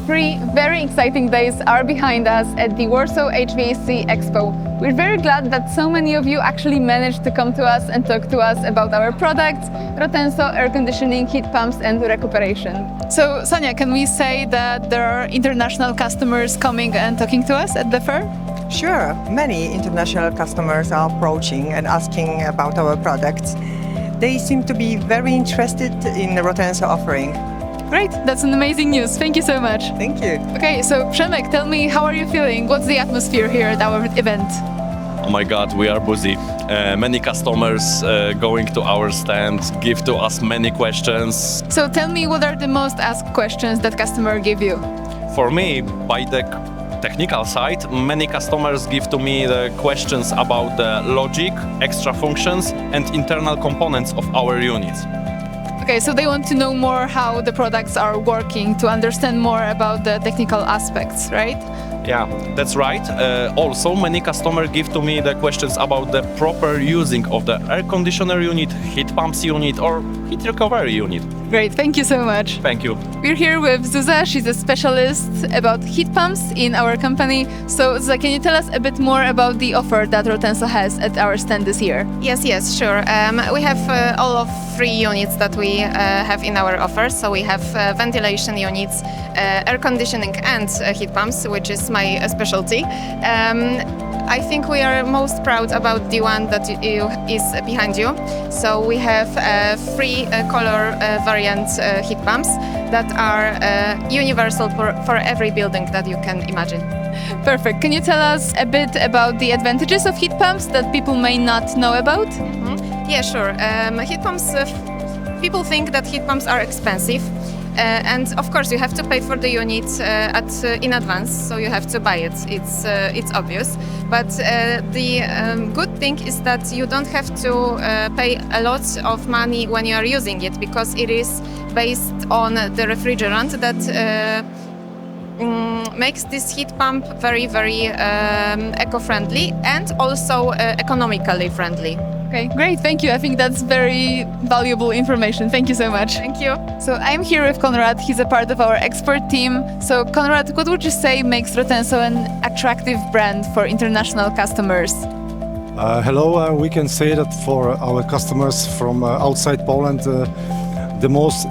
3 very exciting days are behind us at the Warsaw HVAC Expo. We're very glad that so many of you actually managed to come to us and talk to us about our products, Rotenso, air conditioning, heat pumps and recuperation. So, Sonia, can we say that there are international customers coming and talking to us at the fair? Sure, many international customers are approaching and asking about our products. They seem to be very interested in the Rotenso offering. Great, that's an amazing news. Thank you so much. Thank you. Okay, so Przemek, tell me, how are you feeling? What's the atmosphere here at our event? Oh my God, we are busy. Many customers going to our stand give to us many questions. So tell me, what are the most asked questions that customers give you? For me, by the technical side, many customers give to me the questions about the logic, extra functions and internal components of our units. Okay, so they want to know more how the products are working, to understand more about the technical aspects, right? Yeah, that's right. Also, many customers give to me the questions about the proper using of the air conditioner unit, heat pumps unit or heat recovery unit. Great, thank you so much. Thank you. We're here with Zuza. She's a specialist about heat pumps in our company. So Zuza, can you tell us a bit more about the offer that Rotenso has at our stand this year? Yes, sure. We have all of 3 units that we have in our offer. So we have ventilation units, air conditioning and heat pumps, which is my specialty. I think we are most proud about the one that is behind you. So we have 3 color variant heat pumps that are universal for every building that you can imagine. Perfect. Can you tell us a bit about the advantages of heat pumps that people may not know about? Yeah, sure. Heat pumps, people think that heat pumps are expensive. And of course, you have to pay for the unit in advance, so you have to buy it. It's obvious. But the good thing is that you don't have to pay a lot of money when you are using it, because it is based on the refrigerant that makes this heat pump very, very eco-friendly and also economically friendly. Okay, great, thank you. I think that's very valuable information. Thank you so much. Thank you. So I'm here with Konrad. He's a part of our expert team. So Konrad, what would you say makes Rotenso an attractive brand for international customers? Hello, we can say that for our customers from outside Poland, the most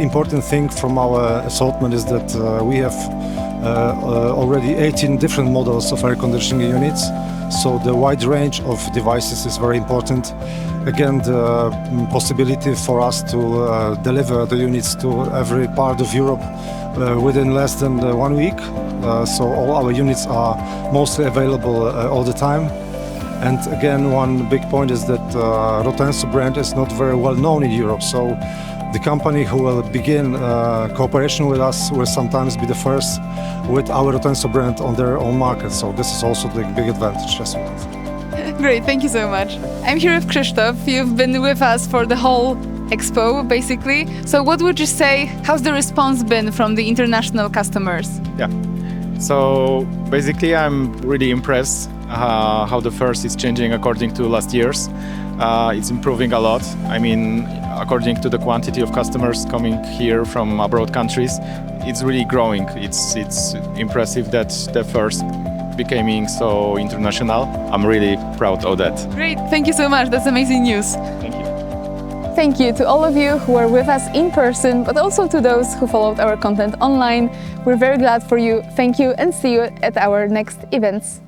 important thing from our assortment is that we have already 18 different models of air conditioning units. So the wide range of devices is very important. Again, the possibility for us to deliver the units to every part of Europe within less than 1 week. So all our units are mostly available all the time. And again, one big point is that Rotenso brand is not very well known in Europe. So the company who will begin cooperation with us will sometimes be the first with our Rotenso brand on their own market. So this is also the big advantage. Great, thank you so much. I'm here with Krzysztof. You've been with us for the whole expo, basically. So what would you say, how's the response been from the international customers? Yeah, so basically I'm really impressed how the fair is changing according to last year's. It's improving a lot. I mean, according to the quantity of customers coming here from abroad countries, it's really growing. It's impressive that the first becoming so international. I'm really proud of that. Great, thank you so much. That's amazing news. Thank you. Thank you to all of you who were with us in person, but also to those who followed our content online. We're very glad for you. Thank you and see you at our next events.